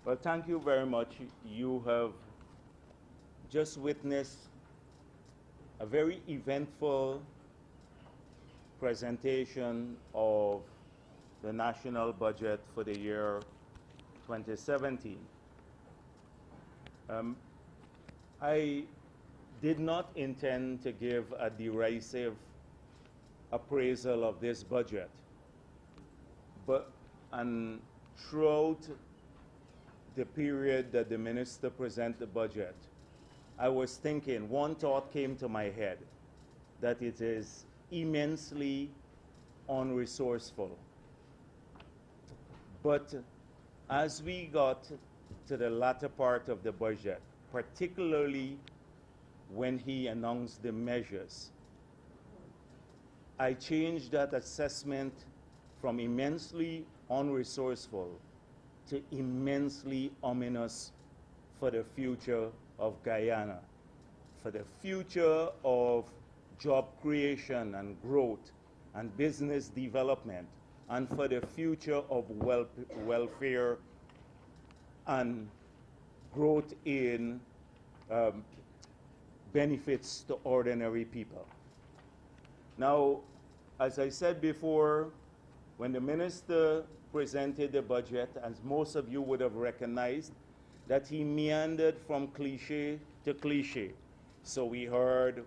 Well, thank you very much. You have just witnessed a very eventful presentation of the national budget for the year 2017. I did not intend to give a derisive appraisal of this budget, and throughout the period that the minister presented the budget, I was thinking, one thought came to my head, that it is immensely unresourceful. But as we got to the latter part of the budget, particularly when he announced the measures, I changed that assessment from immensely unresourceful to immensely ominous for the future of Guyana, for the future of job creation and growth and business development, and for the future of welfare and growth in benefits to ordinary people. Now, as I said before, when the minister presented the budget, as most of you would have recognized, that he meandered from cliche to cliche. So we heard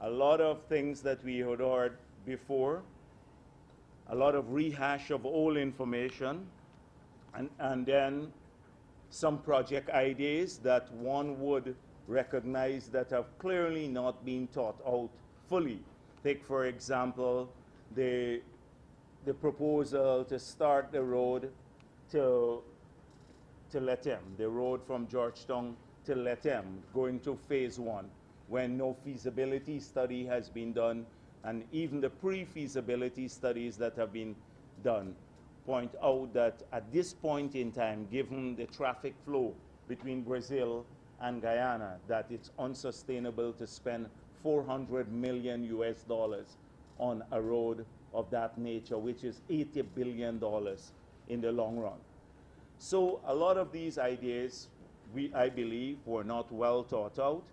a lot of things that we had heard before, a lot of rehash of old information, and then some project ideas that one would recognize that have clearly not been thought out fully. Take, for example, the proposal to start the road to Letem, the road from Georgetown to Letem, going to phase 1, when no feasibility study has been done, and even the pre-feasibility studies that have been done point out that at this point in time, given the traffic flow between Brazil and Guyana, that it's unsustainable to spend 400 million US dollars on a road of that nature, which is $80 billion in the long run. So a lot of these ideas, I believe, were not well thought out.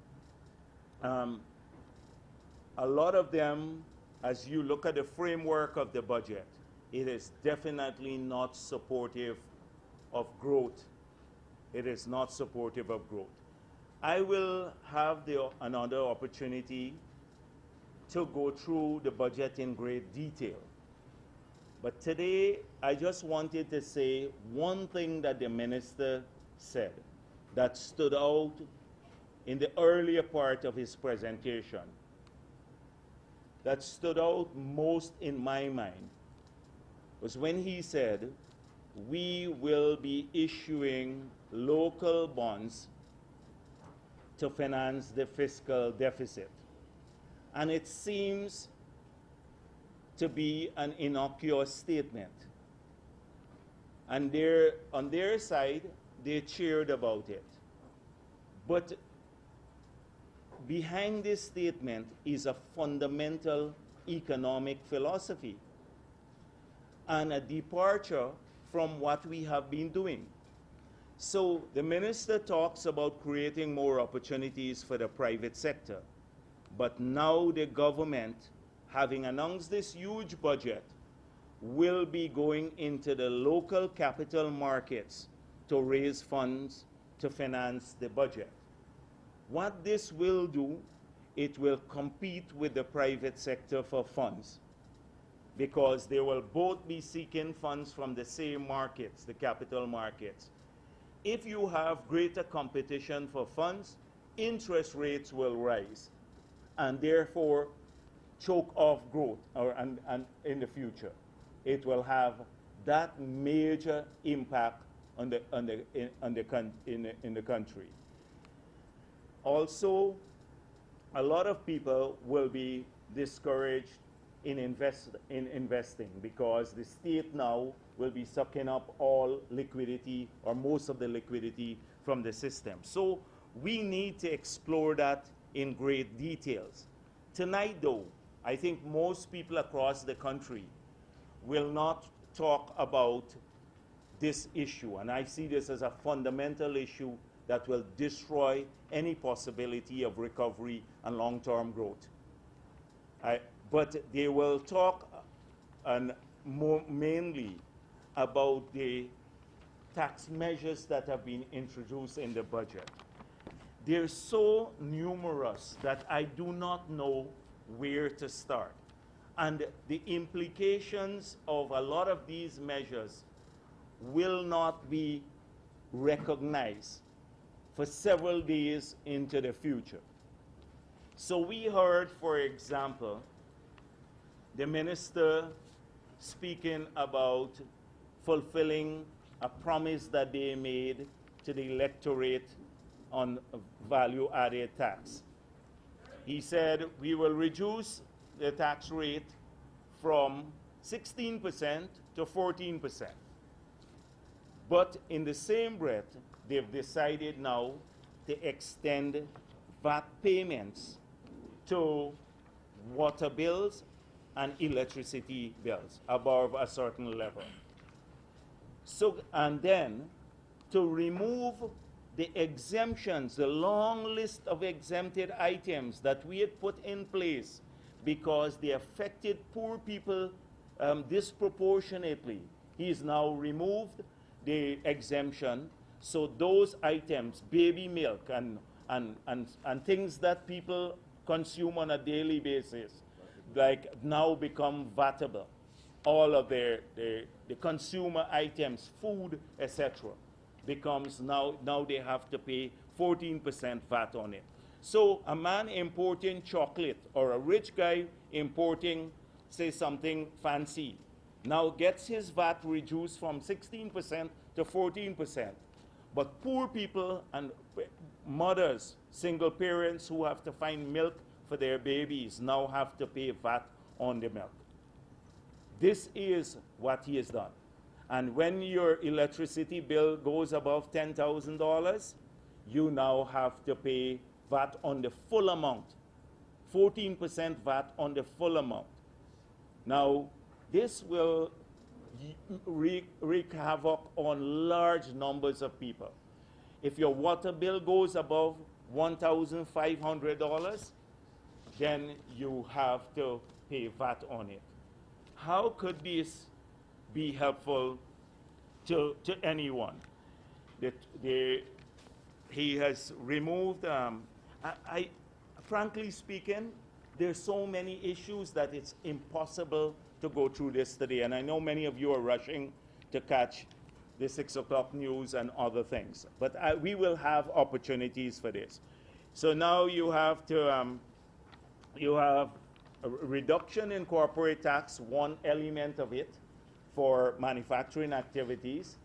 A lot of them, as you look at the framework of the budget, it is definitely not supportive of growth. It is not supportive of growth. I will have another opportunity to go through the budget in great detail. But today, I just wanted to say one thing that the minister said that stood out in the earlier part of his presentation, that stood out most in my mind, was when he said, we will be issuing local bonds to finance the fiscal deficit. And it seems to be an innocuous statement. And on their side, they cheered about it. But behind this statement is a fundamental economic philosophy and a departure from what we have been doing. So the minister talks about creating more opportunities for the private sector. But now the government, having announced this huge budget, will be going into the local capital markets to raise funds to finance the budget. What this will do, it will compete with the private sector for funds, because they will both be seeking funds from the same markets, the capital markets. If you have greater competition for funds, interest rates will rise and therefore choke off growth and in the future. It will have that major impact in the country. Also, a lot of people will be discouraged in investing because the state now will be sucking up all liquidity or most of the liquidity from the system. So we need to explore that in great details. Tonight, though, I think most people across the country will not talk about this issue. And I see this as a fundamental issue that will destroy any possibility of recovery and long-term growth. But they will talk mainly about the tax measures that have been introduced in the budget. They're so numerous that I do not know where to start. And the implications of a lot of these measures will not be recognized for several days into the future. So we heard, for example, the minister speaking about fulfilling a promise that they made to the electorate on value-added tax. He said, we will reduce the tax rate from 16% to 14%. But in the same breath, they've decided now to extend VAT payments to water bills and electricity bills above a certain level. So, and then to remove the exemptions, the long list of exempted items that we had put in place because they affected poor people disproportionately. He's now removed the exemption, so those items, baby milk and things that people consume on a daily basis, like now become VATable. All of the consumer items, food, etc., becomes now they have to pay 14% VAT on it. So a man importing chocolate or a rich guy importing, say, something fancy, now gets his VAT reduced from 16% to 14%. But poor people and mothers, single parents who have to find milk for their babies now have to pay VAT on the milk. This is what he has done. And when your electricity bill goes above $10,000, you now have to pay VAT on the full amount, 14% VAT on the full amount. Now, this will wreak havoc on large numbers of people. If your water bill goes above $1,500, then you have to pay VAT on it. How could this be helpful to anyone? He has removed, frankly speaking, there's so many issues that it's impossible to go through this today. And I know many of you are rushing to catch the 6 o'clock news and other things. But we will have opportunities for this. So now you have you have a reduction in corporate tax, one element of it, for manufacturing activities.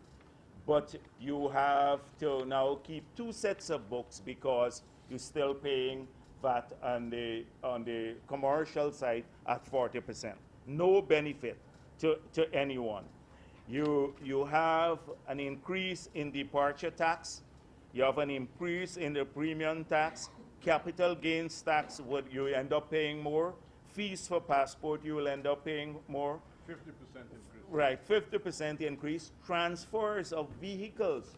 But you have to now keep 2 sets of books because you're still paying VAT on the commercial side at 40%. No benefit to anyone. You have an increase in departure tax. You have an increase in the premium tax. Capital gains tax, you end up paying more. Fees for passport, you will end up paying more. 50% increase. Right, 50% increase. Transfers of vehicles.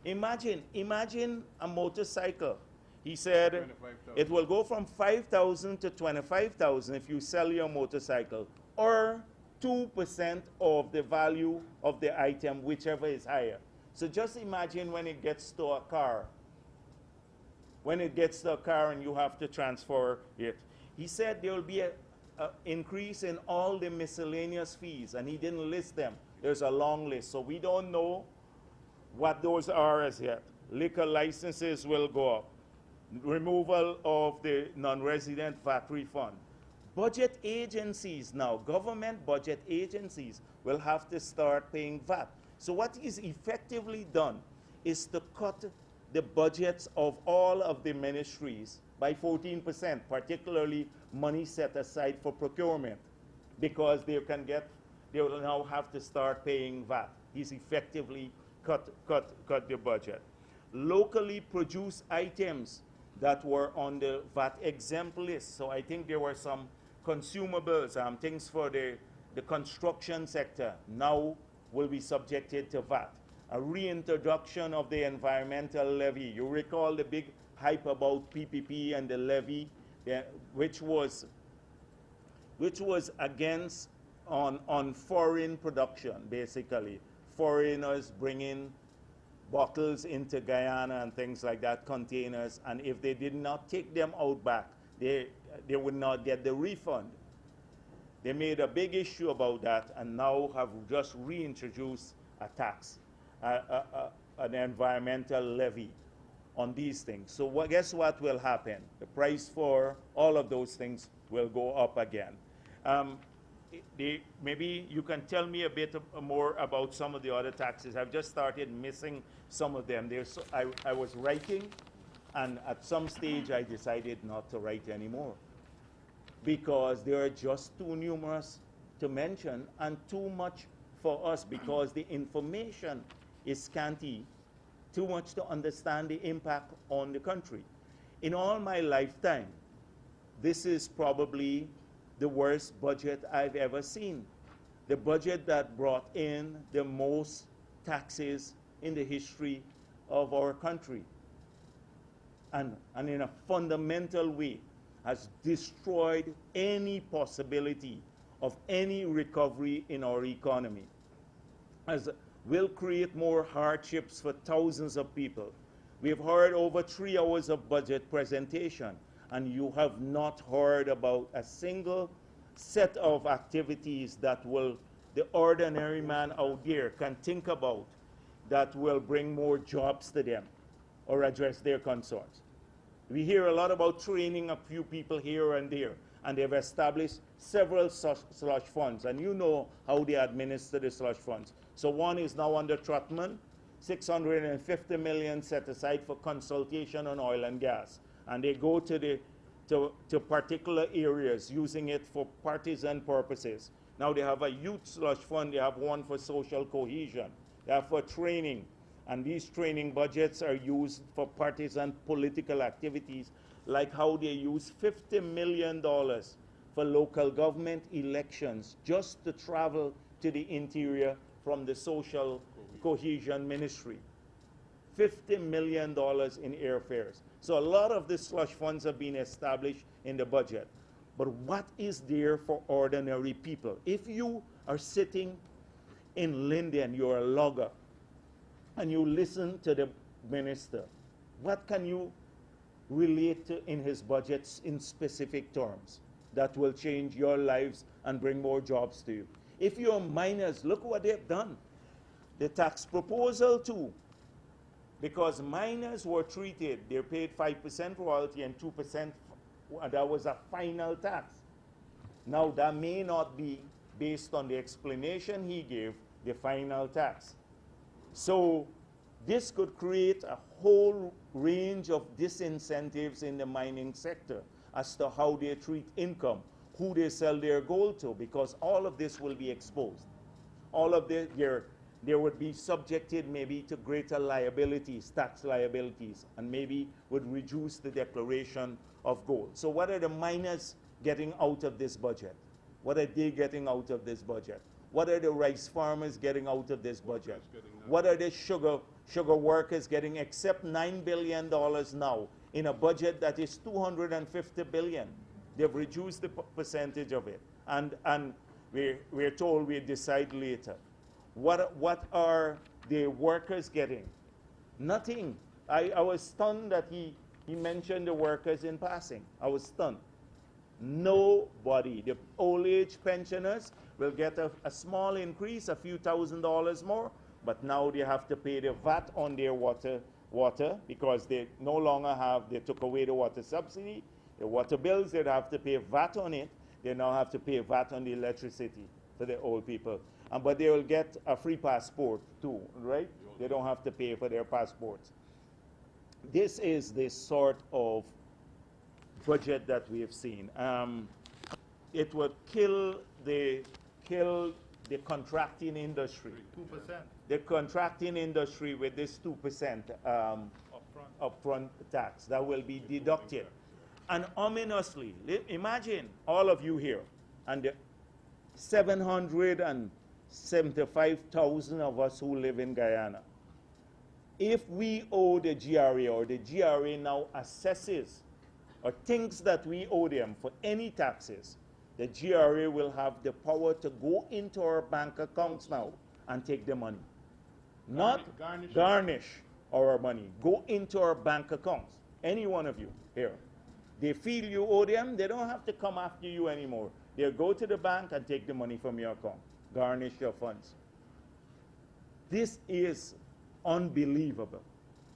Imagine a motorcycle. He said it will go from 5,000 to 25,000 if you sell your motorcycle, or 2% of the value of the item, whichever is higher. So just imagine when it gets to a car. When it gets to a car and you have to transfer it. He said there will be an increase in all the miscellaneous fees, and he didn't list them. There's a long list, so we don't know what those are as yet. Liquor licenses will go up. Removal of the non-resident VAT refund. Budget agencies now, government budget agencies, will have to start paying VAT. So what is effectively done is to cut the budgets of all of the ministries by 14%, particularly money set aside for procurement, because they will now have to start paying VAT. He's effectively cut the budget. Locally produced items that were on the VAT exempt list. So I think there were some consumables, things for the construction sector. Now will be subjected to VAT. A reintroduction of the environmental levy. You recall the big hype about PPP and the levy, which was against on foreign production, basically. Foreigners bringing bottles into Guyana and things like that, containers, and if they did not take them out back, they would not get the refund. They made a big issue about that and now have just reintroduced a tax, an environmental levy on these things. So guess what will happen? The price for all of those things will go up again. Maybe you can tell me a bit more about some of the other taxes. I've just started missing some of them. I was writing, and at some stage I decided not to write anymore because they are just too numerous to mention and too much for us because the information is scanty, too much to understand the impact on the country. In all my lifetime, this is probably the worst budget I've ever seen. The budget that brought in the most taxes in the history of our country. And in a fundamental way, has destroyed any possibility of any recovery in our economy. As will create more hardships for thousands of people. We've heard over 3 hours of budget presentation, and you have not heard about a single set of activities that the ordinary man out there can think about that will bring more jobs to them or address their concerns. We hear a lot about training a few people here and there, and they've established several slush funds, and you know how they administer the slush funds. So one is now under Trotman, 650 million set aside for consultation on oil and gas, and they go to particular areas using it for partisan purposes. Now they have a youth slush fund, they have one for social cohesion, they have for training, and these training budgets are used for partisan political activities, like how they use $50 million for local government elections just to travel to the interior from the social cohesion ministry. $50 million in airfares. So a lot of the slush funds have been established in the budget. But what is there for ordinary people? If you are sitting in Linden, you're a logger, and you listen to the minister, what can you relate to in his budgets in specific terms that will change your lives and bring more jobs to you? If you're miners, look what they've done. The tax proposal too, because miners were treated, they paid 5% royalty and 2%, that was a final tax. Now that may not be, based on the explanation he gave, the final tax. So this could create a whole range of disincentives in the mining sector as to how they treat income, who they sell their gold to, because all of this will be exposed. All of this, they would be subjected maybe to greater liabilities, tax liabilities, and maybe would reduce the declaration of gold. So what are the miners getting out of this budget? What are they getting out of this budget? What are the rice farmers getting out of this budget? What are the sugar workers getting, except $9 billion now in a budget that is $250 billion? They've reduced the percentage of it. And we're told we decide later. What are the workers getting? Nothing. I was stunned that he mentioned the workers in passing. I was stunned. Nobody. The old age pensioners will get a small increase, a few $1,000s more, but now they have to pay the VAT on their water because they no longer have, they took away the water subsidy. The water bills, they'd have to pay VAT on it. They now have to pay VAT on the electricity for the old people. But they will get a free passport too, right? They don't have to pay for their passports. This is the sort of budget that we have seen. It would kill the contracting industry. 2%. The contracting industry with this 2% upfront tax that will be deducted. And ominously, imagine all of you here and the 700 and 75,000 of us who live in Guyana. If we owe the GRA, or the GRA now assesses or thinks that we owe them for any taxes, the GRA will have the power to go into our bank accounts now and take the money. Not garnish our money. Go into our bank accounts. Any one of you here. They feel you owe them, they don't have to come after you anymore. They'll go to the bank and take the money from your account. Garnish your funds. This is unbelievable.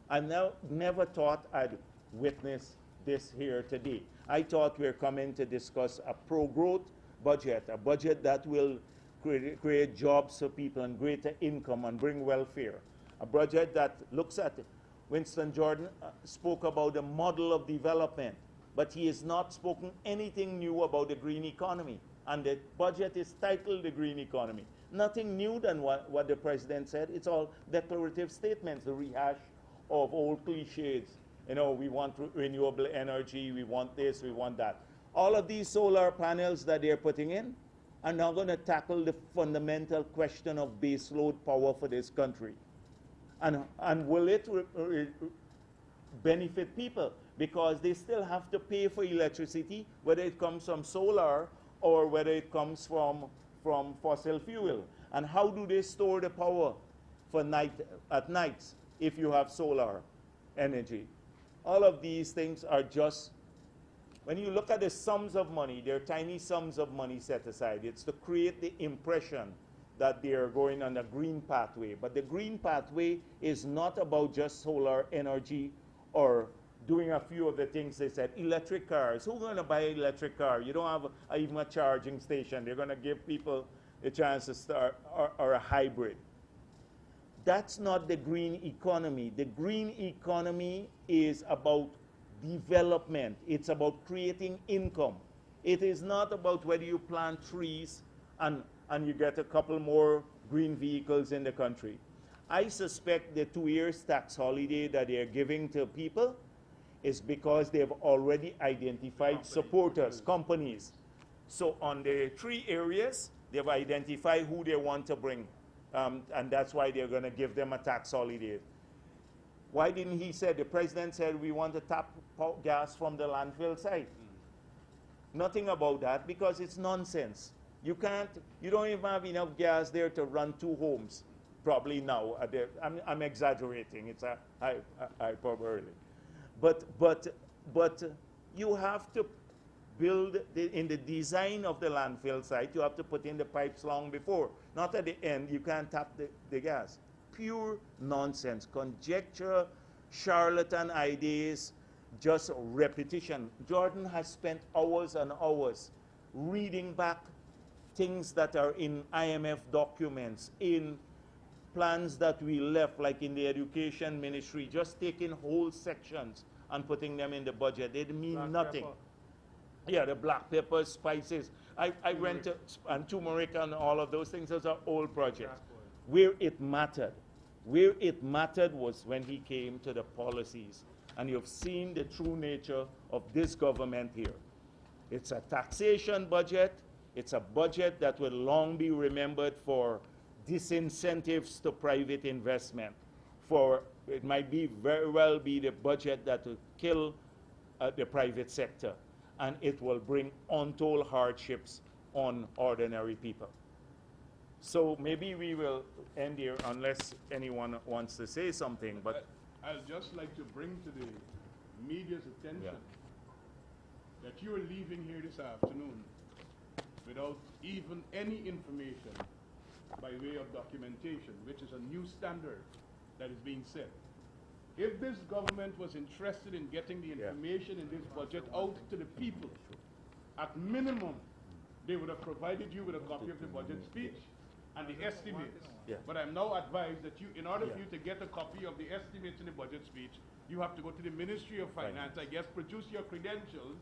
I never thought I'd witness this here today. I thought we were coming to discuss a pro-growth budget, a budget that will create jobs for people and greater income and bring welfare, a budget that looks at it. Winston Jordan spoke about the model of development, but he has not spoken anything new about the green economy. And the budget is titled the green economy. Nothing new than what the president said. It's all declarative statements, the rehash of old cliches. You know, we want renewable energy, we want this, we want that. All of these solar panels that they're putting in are now going to tackle the fundamental question of baseload power for this country. And will it benefit people? Because they still have to pay for electricity, whether it comes from solar or whether it comes from fossil fuel. And how do they store the power for at nights if you have solar energy? All of these things are just, when you look at the sums of money, they're tiny sums of money set aside. It's to create the impression that they are going on a green pathway. But the green pathway is not about just solar energy or doing a few of the things they said. Electric cars. Who's going to buy an electric car? You don't have even a charging station. They're going to give people a chance to start, or a hybrid. That's not the green economy. The green economy is about development. It's about creating income. It is not about whether you plant trees and you get a couple more green vehicles in the country. I suspect the 2 years tax holiday that they're giving to people is because they've already identified supporters, companies. So on the 3 areas, they've identified who they want to bring. And that's why they're going to give them a tax holiday. Why didn't he say, the president said we want to tap gas from the landfill site? Nothing about that, because it's nonsense. You don't even have enough gas there to run 2 homes, probably now. I'm exaggerating, it's a hyperbole. But you have to build, in the design of the landfill site, you have to put in the pipes long before. Not at the end, you can't tap the gas. Pure nonsense, conjecture, charlatan ideas, just repetition. Jordan has spent hours and hours reading back things that are in IMF documents, in plans that we left, like in the education ministry, just taking whole sections and putting them in the budget. They mean nothing. Yeah, the black pepper, spices. I went to, and turmeric and all of those things. Those are old projects. Where it mattered was when he came to the policies. And you've seen the true nature of this government here. It's a taxation budget. It's a budget that will long be remembered for disincentives to private investment. It might very well be the budget that will kill the private sector. And it will bring untold hardships on ordinary people. So maybe we will end here unless anyone wants to say something. But I'll just like to bring to the media's attention that you are leaving here this afternoon without even any information by way of documentation, which is a new standard that is being set. If this government was interested in getting the information in this budget out to the people, at minimum, they would have provided you with a copy of the budget speech and the estimates. But I'm now advised that in order for you to get a copy of the estimates in the budget speech, you have to go to the Ministry of Finance, I guess, produce your credentials,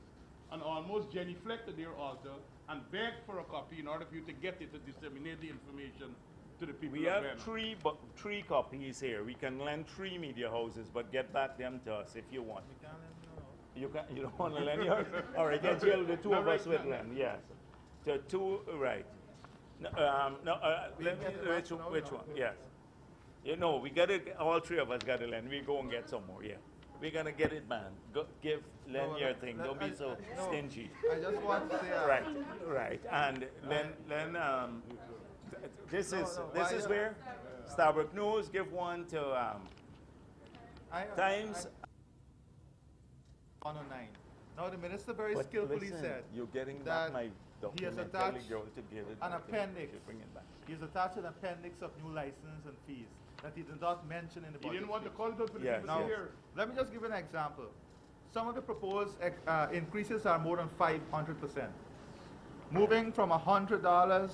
and almost genuflect to their altar and beg for a copy in order for you to get it to disseminate the information to the people. We have three copies here. We can lend 3 media houses, but get back them to us if you want. You don't want to lend yours? All right, then the 2 of us will lend, yes. The 2, right. which one? Yes. You know, we got to, all three of us got to lend. We go and get some more, yeah. We're going to get it, man. Go, lend your thing. Don't be so stingy. I just want to say... Right. And this is where Starbuck News give one to Times. 109. Now, the minister very But skillfully listen, said you're getting that back my he has document. attached To get it an back. appendix. You bring it back. He's attached an appendix of new license and fees that he did not mention in the He budget. didn't want to speech. call it out for the Yes. people to Now, hear. let me just give an example. Some of the proposed increases are more than 500%. Moving from $100,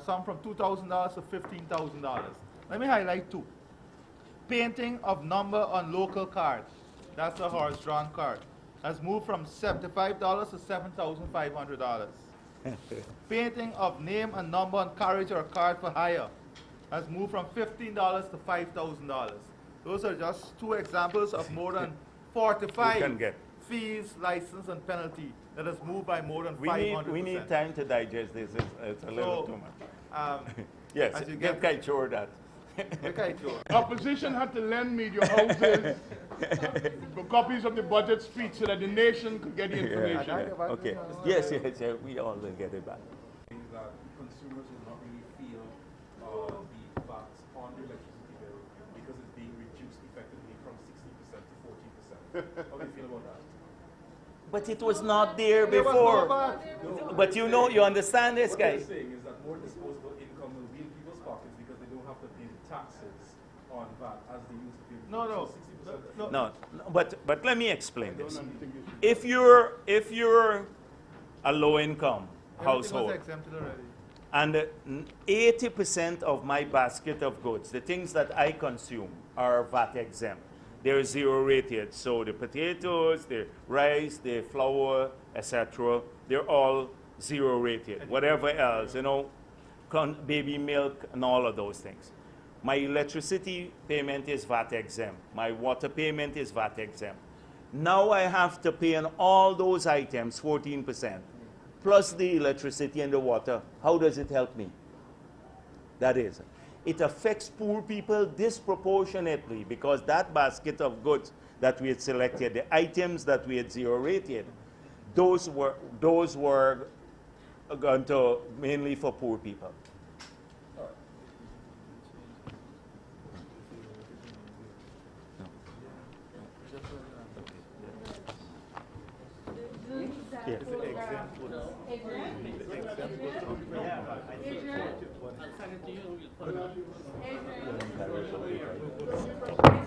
some from $2,000 to $15,000. Let me highlight two. Painting of number on local cards. That's a horse-drawn card. Has moved from $75 to $7,500. Painting of name and number on carriage or card for hire has moved from $15 to $5,000. Those are just two examples of more than 45 fees, license, and penalty that has moved by more than 500%. We need time to digest this. It's a little too much. Yes, as you give get- Kaichor that. Opposition had to lend me your houses for copies of the budget speech so that the nation could get the information. Okay. Yes, we all will get it back. That consumers will not really feel the VAT on the electricity bill because it's being reduced effectively from 60% to 40%. How do you feel about that? But it was not there There was before. no VAT. But you understand this, What guy. they're saying is that more disposable income will be in people's pockets because they don't have to pay the taxes on VAT as they used to pay. No. 60%. No, but let me explain this. If you're a low income Everything household, was exempted already. and 80% of my basket of goods, the things that I consume, are VAT exempt. They're zero rated. So the potatoes, the rice, the flour, etc., they're all zero rated. Whatever else, baby milk and all of those things. My electricity payment is VAT exempt. My water payment is VAT exempt. Now I have to pay on all those items 14%, plus the electricity and the water. How does it help me? That is, it affects poor people disproportionately because that basket of goods that we had selected, the items that we had zero rated, those were going to mainly for poor people. Yes. Exempt.